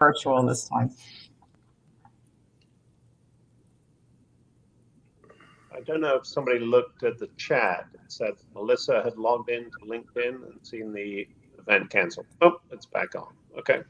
virtual this time. I don't know if somebody looked at the chat. It said Melissa had logged into LinkedIn and seen the event canceled. Oh, it's back on. Okay.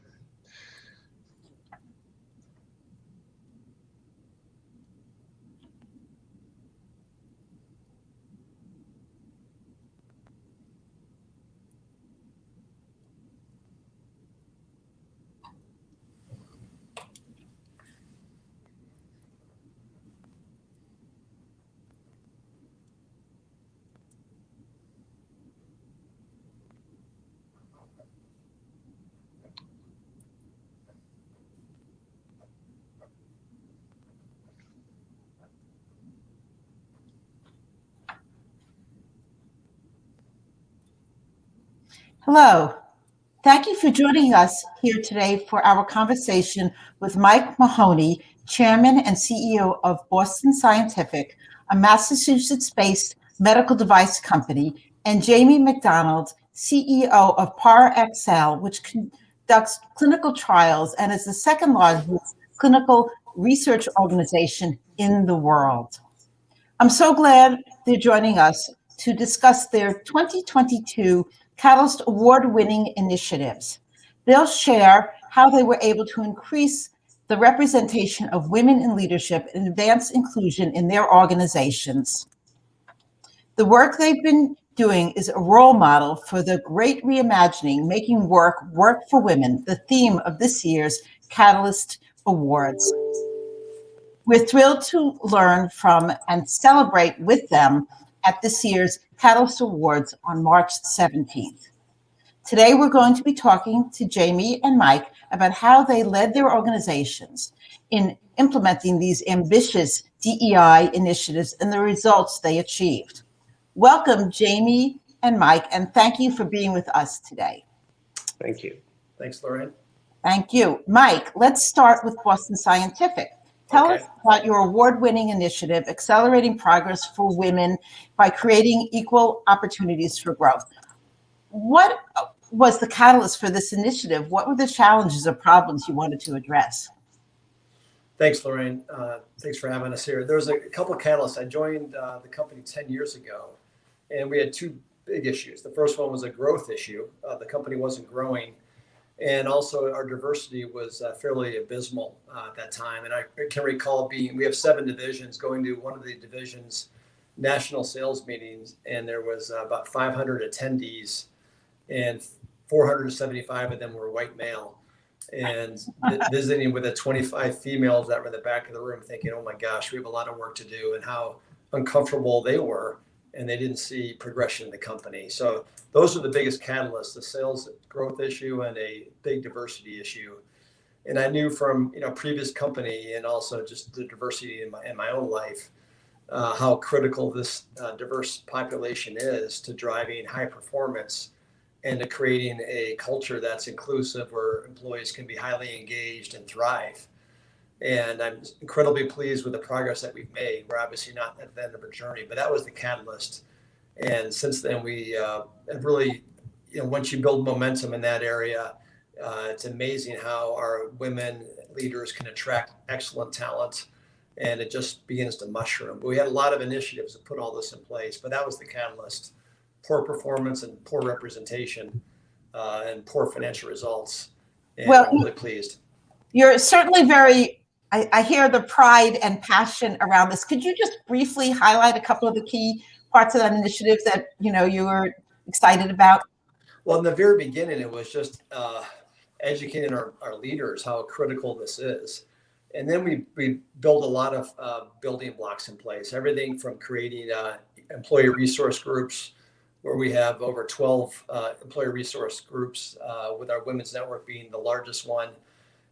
Hello. Thank you for joining us here today for our conversation with Mike Mahoney, Chairman and CEO of Boston Scientific, a Massachusetts-based medical device company, and Jamie Macdonald, CEO of Parexel, which conducts clinical trials and is the second largest clinical research organization in the world. I'm so glad they're joining us to discuss their 2022 Catalyst award-winning initiatives. They'll share how they were able to increase the representation of women in leadership and advance inclusion in their organizations. The work they've been doing is a role model for the great reimagining, making work for women, the theme of this year's Catalyst Awards. We're thrilled to learn from and celebrate with them at this year's Catalyst Awards on March 17th. Today, we're going to be talking to Jamie and Mike about how they led their organizations in implementing these ambitious DEI initiatives and the results they achieved. Welcome, Jamie and Mike, and thank you for being with us today. Thank you. Thanks, Lorraine. Thank you. Mike, let's start with Boston Scientific. Tell us about your award-winning initiative, Accelerating Progress for Women by Creating Equal Opportunities for Growth. What was the catalyst for this initiative? What were the challenges or problems you wanted to address? Thanks, Lorraine. Thanks for having us here. There was a couple of catalysts. I joined the company 10 years ago, and we had two big issues. The first one was a growth issue. The company wasn't growing. And also our diversity was fairly abysmal at that time. And I can recall we have 7 divisions, going to one of the divisions' national sales meetings, and there was about 500 attendees, and 475 of them were white male. And visiting with the 25 females that were in the back of the room thinking, oh my gosh, we have a lot of work to do, and how uncomfortable they were. And they didn't see progression in the company. So those are the biggest catalysts: the sales growth issue and a big diversity issue. And I knew from previous company and also just the diversity in my own life how critical this diverse population is to driving high performance and to creating a culture that's inclusive where employees can be highly engaged and thrive. And I'm incredibly pleased with the progress that we've made. We're obviously not at the end of our journey, but that was the catalyst. And since then, we have really, once you build momentum in that area, it's amazing how our women leaders can attract excellent talent, and it just begins to mushroom. But we had a lot of initiatives to put all this in place, but that was the catalyst: poor performance and poor representation and poor financial results. And I'm really pleased. You're certainly I hear the pride and passion around this. Could you just briefly highlight a couple of the key parts of that initiative that you were excited about? Well, in the very beginning, it was just educating our leaders how critical this is. And then we built a lot of building blocks in place, everything from creating employee resource groups, where we have over 12 employee resource groups, with our Women's Network being the largest one.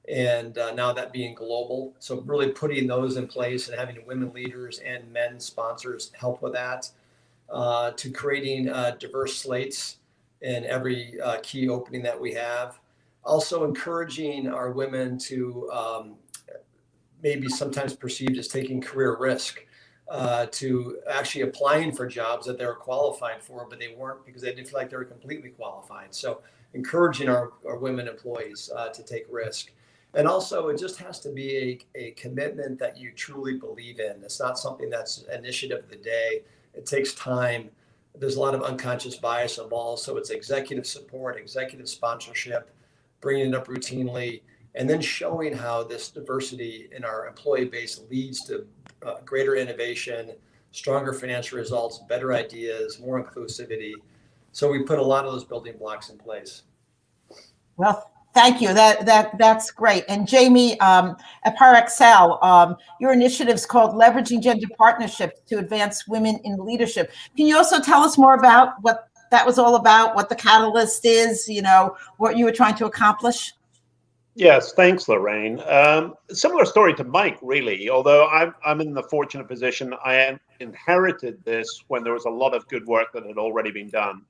And now that being global. So really putting those in place and having women leaders and men sponsors help with that, to creating diverse slates in every key opening that we have. Also encouraging our women to maybe sometimes perceived as taking career risk, to actually applying for jobs that they were qualified for, but they weren't because they didn't feel like they were completely qualified. So encouraging our women employees to take risk. And also, it just has to be a commitment that you truly believe in. It's not something that's an initiative of the day. It takes time. There's a lot of unconscious bias involved. So it's executive support, executive sponsorship, bringing it up routinely, and then showing how this diversity in our employee base leads to greater innovation, stronger financial results, better ideas, more inclusivity. So we put a lot of those building blocks in place. Well, thank you. That's great. And Jamie, at Parexel, your initiative is called Leveraging Gender Partnerships to Advance Women in Leadership. Can you also tell us more about what that was all about, what the Catalyst is, what you were trying to accomplish? Yes, thanks, Lorraine. Similar story to Mike, really, although I'm in the fortunate position I inherited this when there was a lot of good work that had already been done.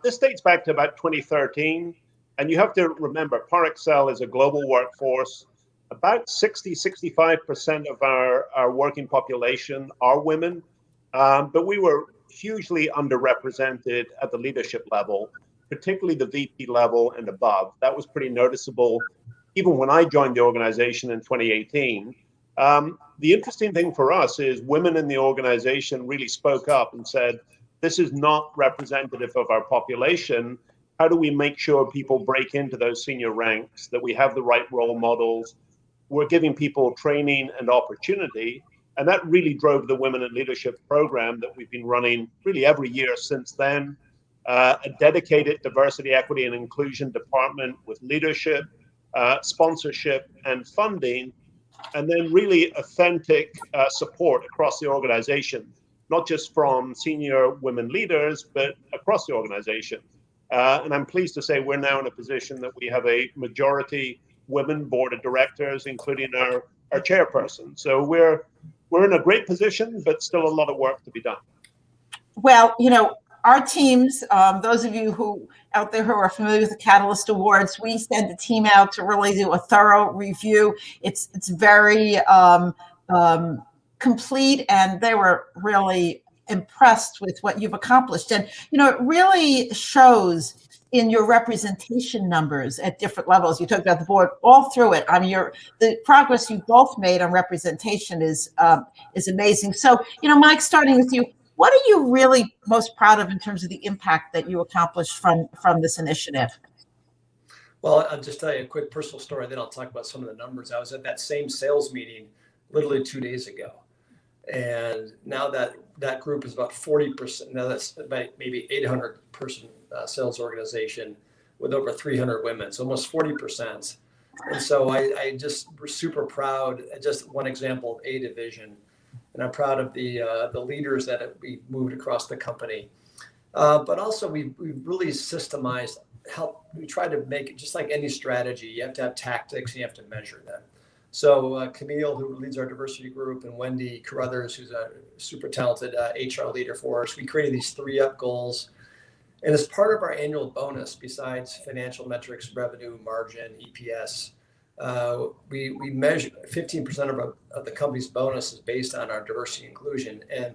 This dates back to about 2013. And you have to remember, Parexel is a global workforce. About 65% of our working population are women, but we were hugely underrepresented at the leadership level, particularly the VP level and above. That was pretty noticeable even when I joined the organization in 2018. The interesting thing for us is women in the organization really spoke up and said, this is not representative of our population. How do we make sure people break into those senior ranks, that we have the right role models? We're giving people training and opportunity. And that really drove the Women in Leadership program that we've been running really every year since then. A dedicated diversity, equity, and inclusion department with leadership, sponsorship, and funding, and then really authentic support across the organization, not just from senior women leaders, but across the organization. And I'm pleased to say we're now in a position that we have a majority women board of directors, including our chairperson. So we're in a great position, but still a lot of work to be done. Well, our teams, those of you who out there who are familiar with the Catalyst Awards, we send a team out to really do a thorough review. It's very complete, and they were really impressed with what you've accomplished. And, it really shows in your representation numbers at different levels. You talked about the board all through it. I mean, the progress you both made on representation is amazing. So, Mike, starting with you, what are you really most proud of in terms of the impact that you accomplished from this initiative? Well, I'll just tell you a quick personal story, then I'll talk about some of the numbers. I was at that same sales meeting literally 2 days ago. And now that group is about 40%. Now that's about maybe 800 person sales organization with over 300 women. So almost 40%. And so I just was super proud. Just one example of A division. And I'm proud of the leaders that we moved across the company. But also we really systemized we try to make it just like any strategy. You have to have tactics and you have to measure them. So Camille, who leads our diversity group, and Wendy Carruthers, who's a super talented HR leader for us, we created these 3-up goals. And as part of our annual bonus, besides financial metrics, revenue, margin, EPS, we measure 15% of the company's bonus is based on our diversity inclusion. And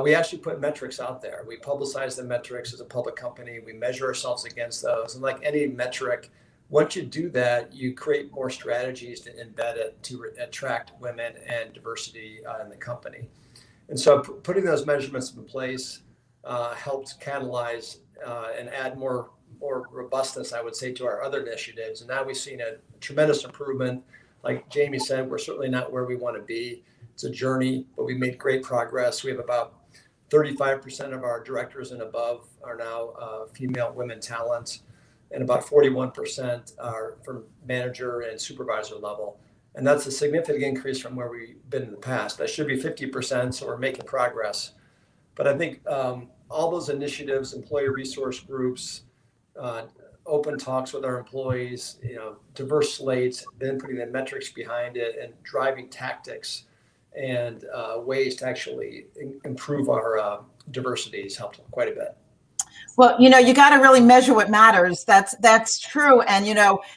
we actually put metrics out there. We publicize the metrics as a public company. We measure ourselves against those. And like any metric, once you do that, you create more strategies to embed it to attract women and diversity in the company. And so putting those measurements in place helped catalyze and add more robustness, I would say, to our other initiatives. And now we've seen a tremendous improvement. Like Jamie said, we're certainly not where we want to be. It's a journey, but we made great progress. We have about 35% of our directors and above are now female women talent, and about 41% are from manager and supervisor level. And that's a significant increase from where we've been in the past. That should be 50%, so we're making progress. But I think all those initiatives, employee resource groups, open talks with our employees, diverse slates, then putting the metrics behind it and driving tactics and ways to actually improve our diversity has helped quite a bit. Well, you got to really measure what matters. That's true. And,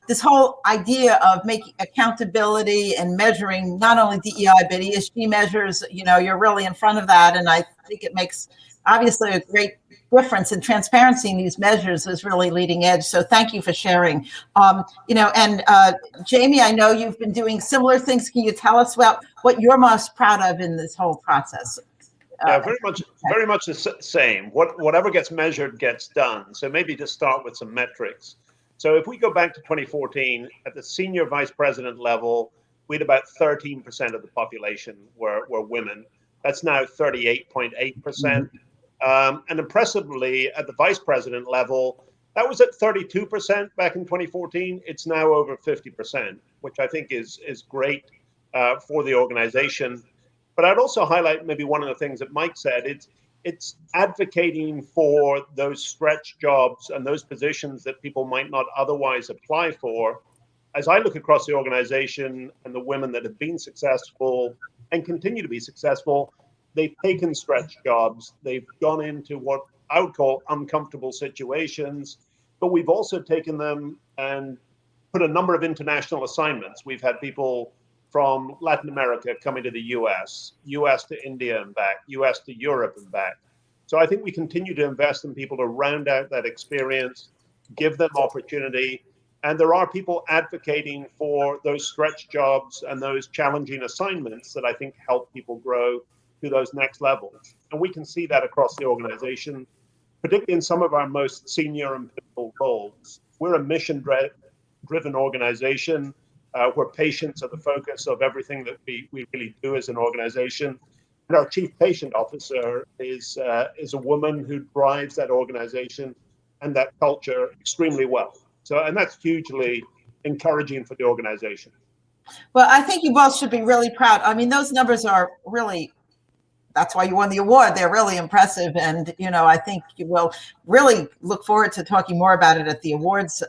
this whole idea of making accountability and measuring not only DEI, but ESG measures, you're really in front of that. And I think it makes obviously a great difference and transparency in these measures is really leading edge. So thank you for sharing. Jamie, I know you've been doing similar things. Can you tell us about what you're most proud of in this whole process? Yeah, very much the same. Whatever gets measured gets done. So maybe to start with some metrics. So if we go back to 2014, at the senior vice president level, we had about 13% of the population were women. That's now 38.8%. And impressively, at the vice president level, that was at 32% back in 2014. It's now over 50%, which I think is great for the organization. But I'd also highlight maybe one of the things that Mike said. It's advocating for those stretch jobs and those positions that people might not otherwise apply for. As I look across the organization and the women that have been successful and continue to be successful, they've taken stretch jobs. They've gone into what I would call uncomfortable situations, but we've also taken them and put a number of international assignments. We've had people from Latin America coming to the US to India and back, US to Europe and back. So I think we continue to invest in people to round out that experience, give them opportunity. And there are people advocating for those stretch jobs and those challenging assignments that I think help people grow to those next levels. And we can see that across the organization, particularly in some of our most senior and pivotal roles. We're a mission-driven organization where patients are the focus of everything that we really do as an organization. And our chief patient officer is a woman who drives that organization and that culture extremely well. So, and that's hugely encouraging for the organization. Well, I think you both should be really proud. I mean, those numbers are really, that's why you won the award. They're really impressive. And, I think you will really look forward to talking more about it at the awards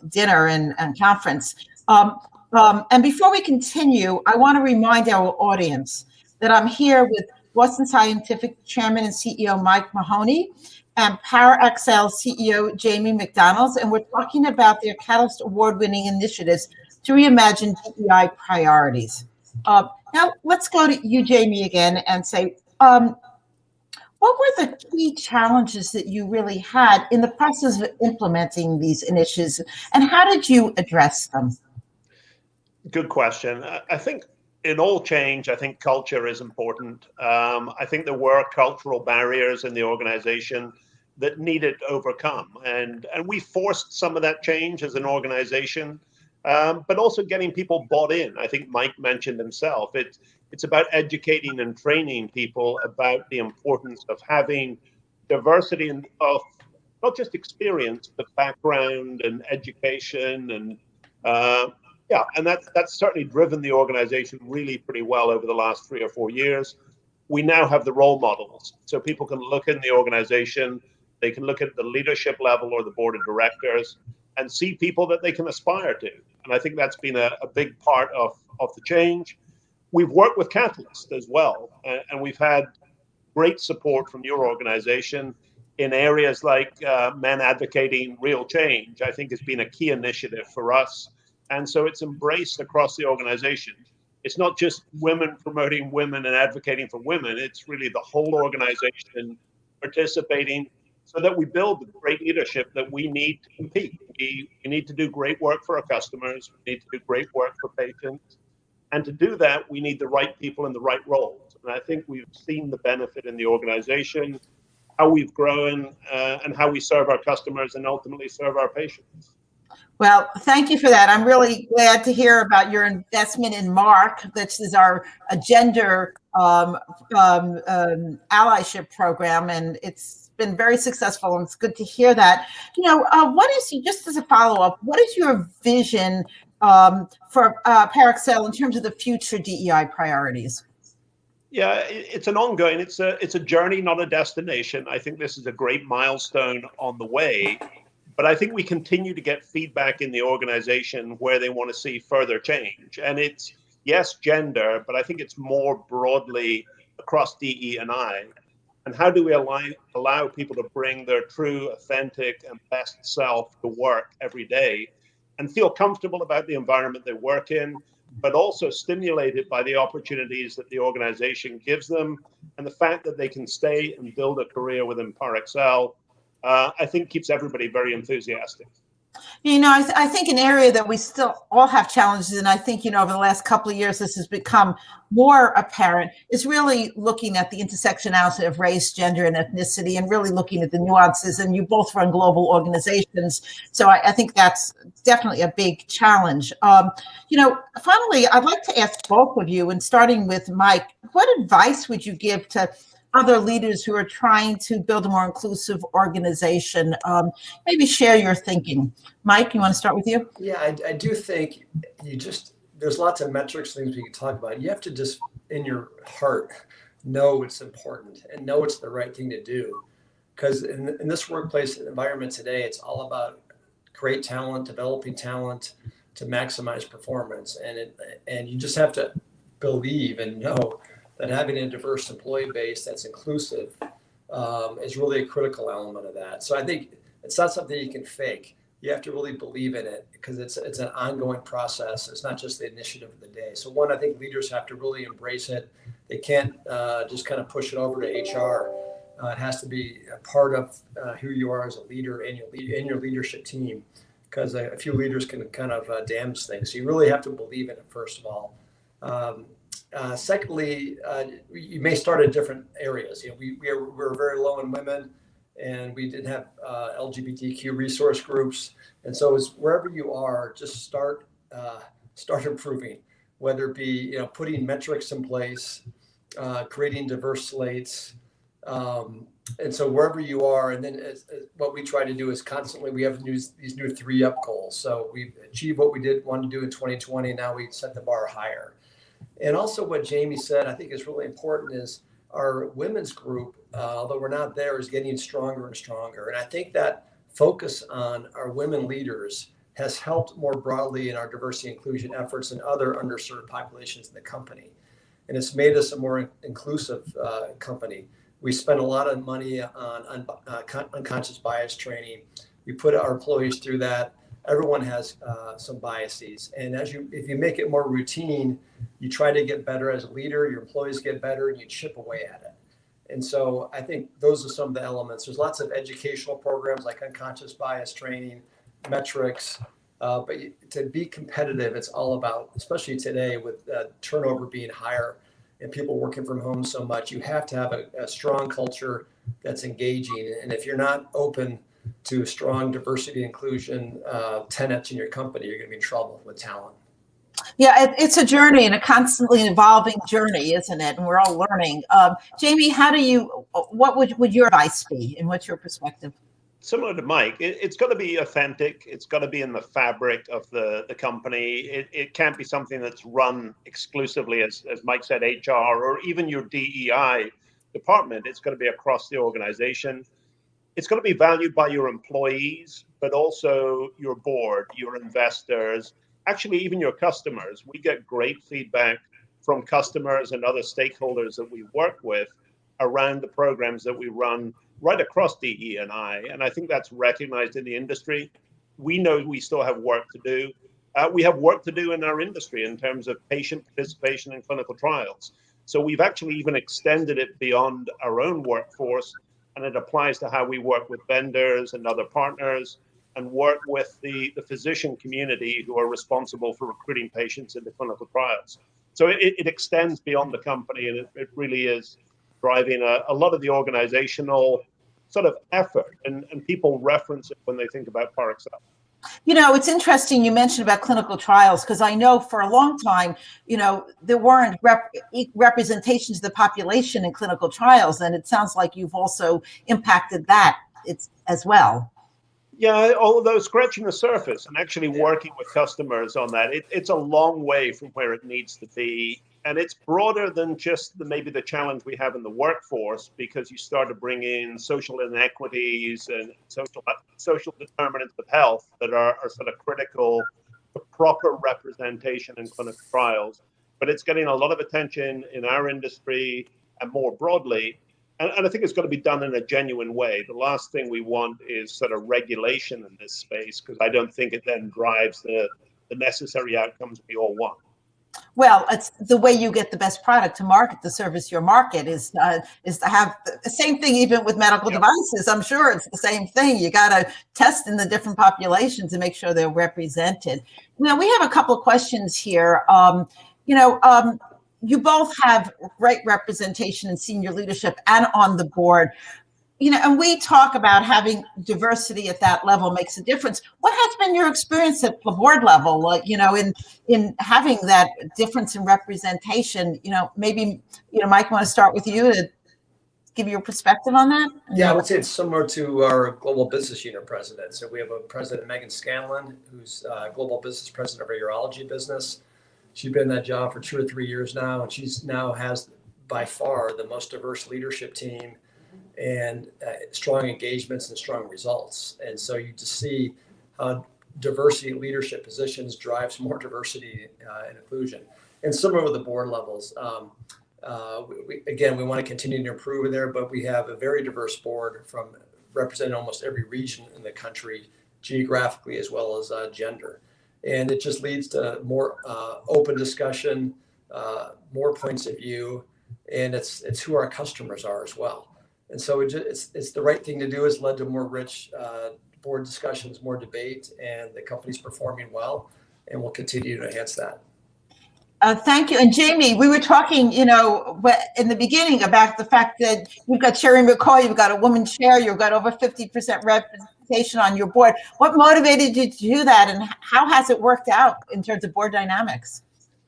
dinner and conference. And before we continue, I want to remind our audience that I'm here with Boston Scientific Chairman and CEO Mike Mahoney and Parexel CEO Jamie Macdonald, and we're talking about their Catalyst award-winning initiatives to reimagine DEI priorities. Now, let's go to you, Jamie, again and say, what were the key challenges that you really had in the process of implementing these initiatives, and how did you address them? Good question. I think in all change, I think culture is important. I think there were cultural barriers in the organization that needed overcome. And we forced some of that change as an organization, but also getting people bought in. I think Mike mentioned himself. It's about educating and training people about the importance of having diversity of not just experience, but background and education. And and that's certainly driven the organization really pretty well over the last 3 or 4 years. We now have the role models. So people can look in the organization, they can look at the leadership level or the board of directors and see people that they can aspire to. And I think that's been a big part of the change. We've worked with Catalyst as well, and we've had great support from your organization in areas like men advocating real change. I think has been a key initiative for us. And so it's embraced across the organization. It's not just women promoting women and advocating for women. It's really the whole organization participating so that we build the great leadership that we need to compete. We need to do great work for our customers. We need to do great work for patients. And to do that, we need the right people in the right roles. And I think we've seen the benefit in the organization, how we've grown, and how we serve our customers and ultimately serve our patients. Well, thank you for that. I'm really glad to hear about your investment in MARC, which is our gender allyship program, and it's been very successful, and it's good to hear that. What is, just as a follow-up, what is your vision for Parexel in terms of the future DEI priorities? Yeah, it's an ongoing, it's a journey, not a destination. I think this is a great milestone on the way. But I think we continue to get feedback in the organization where they want to see further change. And it's, yes, gender, but I think it's more broadly across DE&I. And how do we allow people to bring their true, authentic, and best self to work every day and feel comfortable about the environment they work in, but also stimulated by the opportunities that the organization gives them, and the fact that they can stay and build a career within Parexel, I think keeps everybody very enthusiastic. I think an area that we still all have challenges, and I think, over the last couple of years, this has become more apparent, is really looking at the intersectionality of race, gender, and ethnicity, and really looking at the nuances. And you both run global organizations, so I think that's definitely a big challenge. Finally, I'd like to ask both of you, and starting with Mike, what advice would you give to other leaders who are trying to build a more inclusive organization? Maybe share your thinking. Mike, you want to start with you? Yeah, I do think there's lots of metrics, things we can talk about. You have to just, in your heart, know it's important and know it's the right thing to do. Because in this workplace environment today, it's all about great talent, developing talent to maximize performance. And you just have to believe and know that having a diverse employee base that's inclusive is really a critical element of that. So I think it's not something you can fake. You have to really believe in it, because it's an ongoing process. It's not just the initiative of the day. So one, I think leaders have to really embrace it. They can't just kind of push it over to HR. It has to be a part of who you are as a leader and your leadership team, because a few leaders can kind of damage things. So you really have to believe in it, first of all. Secondly, you may start in different areas. We were very low in women, and we didn't have LGBTQ resource groups. And so it's wherever you are, just start improving, whether it be putting metrics in place, creating diverse slates. And so wherever you are, and then what we try to do is constantly, we have these new 3-up goals. So we've achieved what we wanted to do in 2020. Now we set the bar higher. And also what Jamie said, I think is really important, is our women's group, although we're not there, is getting stronger and stronger. And I think that focus on our women leaders has helped more broadly in our diversity and inclusion efforts and other underserved populations in the company. And it's made us a more inclusive company. We spend a lot of money on unconscious bias training. We put our employees through that. Everyone has some biases. And if you make it more routine, you try to get better as a leader, your employees get better, and you chip away at it. And so I think those are some of the elements. There's lots of educational programs like unconscious bias training, metrics, but to be competitive, it's all about, especially today with turnover being higher and people working from home so much, you have to have a strong culture that's engaging. And if you're not open to strong diversity inclusion tenets in your company, you're going to be in trouble with talent. Yeah, it's a journey, and a constantly evolving journey, isn't it? And we're all learning. Jamie, what would your advice be, and what's your perspective? Similar to Mike, it's got to be authentic. It's got to be in the fabric of the company. It can't be something that's run exclusively, as Mike said, HR or even your DEI department. It's got to be across the organization. It's got to be valued by your employees, but also your board, your investors, actually even your customers. We get great feedback from customers and other stakeholders that we work with around the programs that we run right across DE&I. And I think that's recognized in the industry. We know we still have work to do. We have work to do in our industry in terms of patient participation in clinical trials. So we've actually even extended it beyond our own workforce, and it applies to how we work with vendors and other partners and work with the physician community who are responsible for recruiting patients into clinical trials. So it extends beyond the company, and it really is driving a lot of the organizational sort of effort, and people reference it when they think about Parexel. It's interesting you mentioned about clinical trials, because I know for a long time, there weren't representations of the population in clinical trials, and it sounds like you've also impacted that as well. Yeah, although scratching the surface and actually working with customers on that, it's a long way from where it needs to be. And it's broader than just maybe the challenge we have in the workforce, because you start to bring in social inequities and social determinants of health that are sort of critical to proper representation in clinical trials. But it's getting a lot of attention in our industry and more broadly. And I think it's got to be done in a genuine way. The last thing we want is sort of regulation in this space, because I don't think it then drives the necessary outcomes we all want. Well, it's the way you get the best product to market, to service your market is to have the same thing even with medical devices. I'm sure it's the same thing. You got to test in the different populations and make sure they're represented. Now, we have a couple of questions here. You both have great representation in senior leadership and on the board. And we talk about having diversity at that level makes a difference. What has been your experience at the board level, in having that difference in representation? Maybe, Mike, want to start with you to give your perspective on that? Yeah, I would say it's similar to our global business unit president. So we have a president, Megan Scanlon, who's global business president of our urology business. She's been in that job for 2 or 3 years now, and she's now has by far the most diverse leadership team and strong engagements and strong results. And so you just see how diversity in leadership positions drives more diversity and inclusion. And similar with the board levels, we want to continue to improve there, but we have a very diverse board from representing almost every region in the country, geographically as well as gender. And it just leads to more open discussion, more points of view, and it's who our customers are as well. And so it's the right thing to do. Has led to more rich board discussions, more debate, and the company's performing well, and we'll continue to enhance that. Thank you. And Jamie, we were talking, in the beginning about the fact that you've got Sherry McCoy, you've got a woman chair, you've got over 50% representation on your board. What motivated you to do that, and how has it worked out in terms of board dynamics?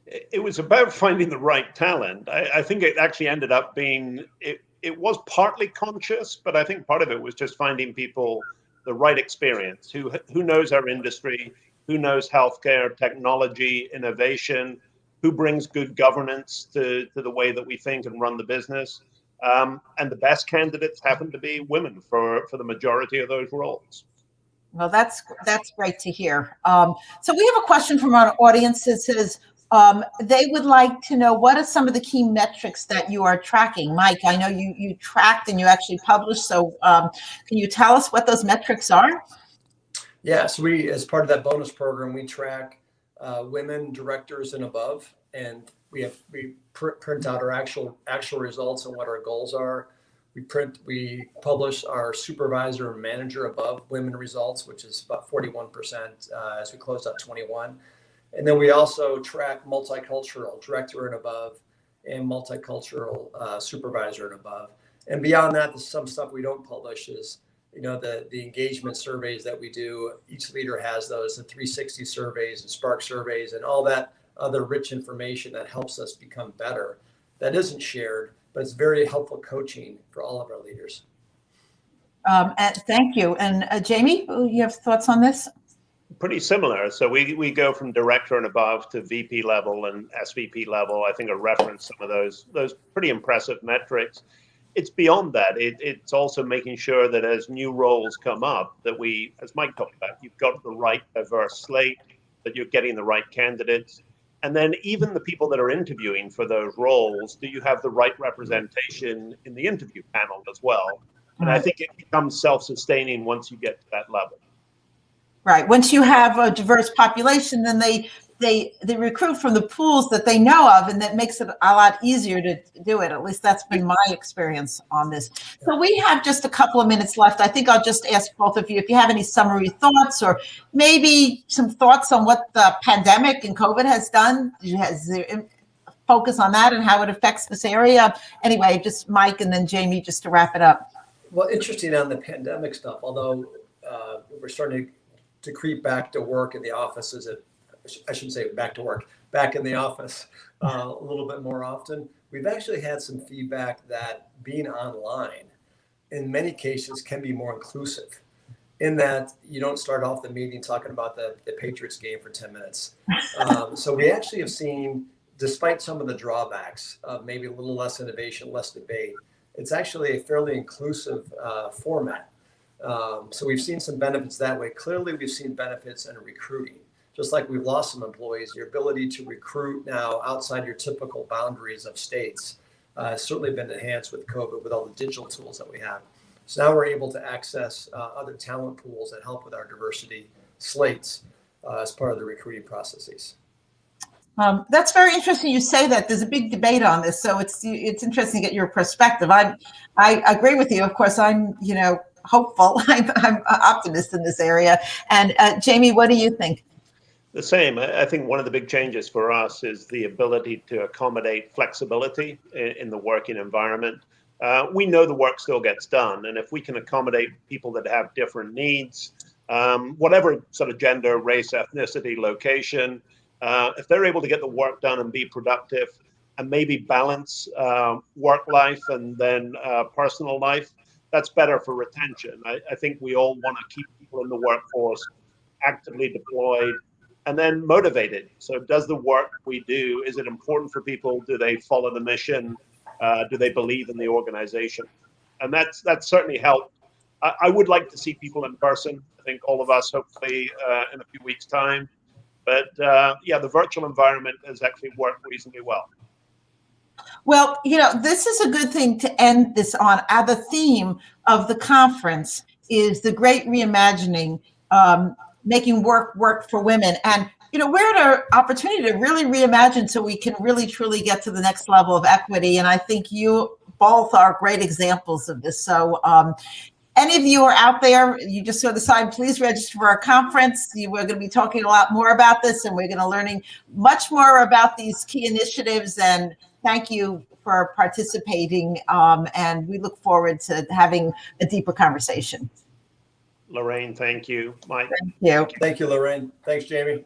It was about finding the right talent. I think it actually ended up being, it was partly conscious, but I think part of it was just finding people the right experience, who knows our industry, who knows healthcare, technology, innovation, who brings good governance to the way that we think and run the business. And the best candidates happen to be women for the majority of those roles. Well, that's great to hear. So we have a question from our audience that says, they would like to know, what are some of the key metrics that you are tracking? Mike, I know you tracked and you actually published, so can you tell us what those metrics are? Yeah, so we, as part of that bonus program, we track women directors and above, and we print out our actual results and what our goals are. We publish our supervisor and manager above women results, which is about 41% as we closed out 21. And then we also track multicultural director and above and multicultural supervisor and above. And beyond that, there's some stuff we don't publish is, the engagement surveys that we do. Each leader has those, the 360 surveys and Spark surveys and all that other rich information that helps us become better. That isn't shared, but it's very helpful coaching for all of our leaders. Thank you. And Jamie, you have thoughts on this? Pretty similar. So we go from director and above to VP level and SVP level. I think I referenced some of those pretty impressive metrics. It's beyond that. It's also making sure that as new roles come up, that we, as Mike talked about, you've got the right diverse slate, that you're getting the right candidates. And then even the people that are interviewing for those roles, do you have the right representation in the interview panel as well? And I think it becomes self-sustaining once you get to that level. Right. Once you have a diverse population, then they recruit from the pools that they know of, and that makes it a lot easier to do it. At least that's been my experience on this. So we have just a couple of minutes left. I think I'll just ask both of you if you have any summary thoughts or maybe some thoughts on what the pandemic and COVID has done. Has there focus on that and how it affects this area? Anyway, just Mike and then Jamie, just to wrap it up. Well, interesting on the pandemic stuff, although we're starting to creep back to work in the offices I shouldn't say back to work, back in the office a little bit more often. We've actually had some feedback that being online in many cases can be more inclusive, in that you don't start off the meeting talking about the Patriots game for 10 minutes. So we actually have seen, despite some of the drawbacks of maybe a little less innovation, less debate, it's actually a fairly inclusive format. So we've seen some benefits that way. Clearly, we've seen benefits in recruiting. Just like we've lost some employees, your ability to recruit now outside your typical boundaries of states has certainly been enhanced with COVID, with all the digital tools that we have. So now we're able to access other talent pools that help with our diversity slates as part of the recruiting processes. That's very interesting. You say that there's a big debate on this, so it's interesting to get your perspective. I agree with you. Of course, I'm hopeful. I'm an optimist in this area. And Jamie, what do you think? The same. I think one of the big changes for us is the ability to accommodate flexibility in the working environment. We know the work still gets done, and if we can accommodate people that have different needs, whatever sort of gender, race, ethnicity, location, if they're able to get the work done and be productive and maybe balance work life and then personal life, that's better for retention. I think we all want to keep people in the workforce actively deployed and then motivated. So does the work we do, is it important for people? Do they follow the mission? Do they believe in the organization? And that's certainly helped. I would like to see people in person. I think all of us, hopefully in a few weeks' time. But yeah, the virtual environment has actually worked reasonably well. Well, this is a good thing to end this on. The theme of the conference is the great reimagining, making work for women. And, we're at an opportunity to really reimagine so we can really, truly get to the next level of equity. And I think you both are great examples of this. So any of you are out there, you just saw the sign, please register for our conference. We're going to be talking a lot more about this, and we're going to learning much more about these key initiatives. And thank you for participating. And we look forward to having a deeper conversation. Lorraine, thank you. Mike. Thank you. Thank you, Lorraine. Thanks, Jamie.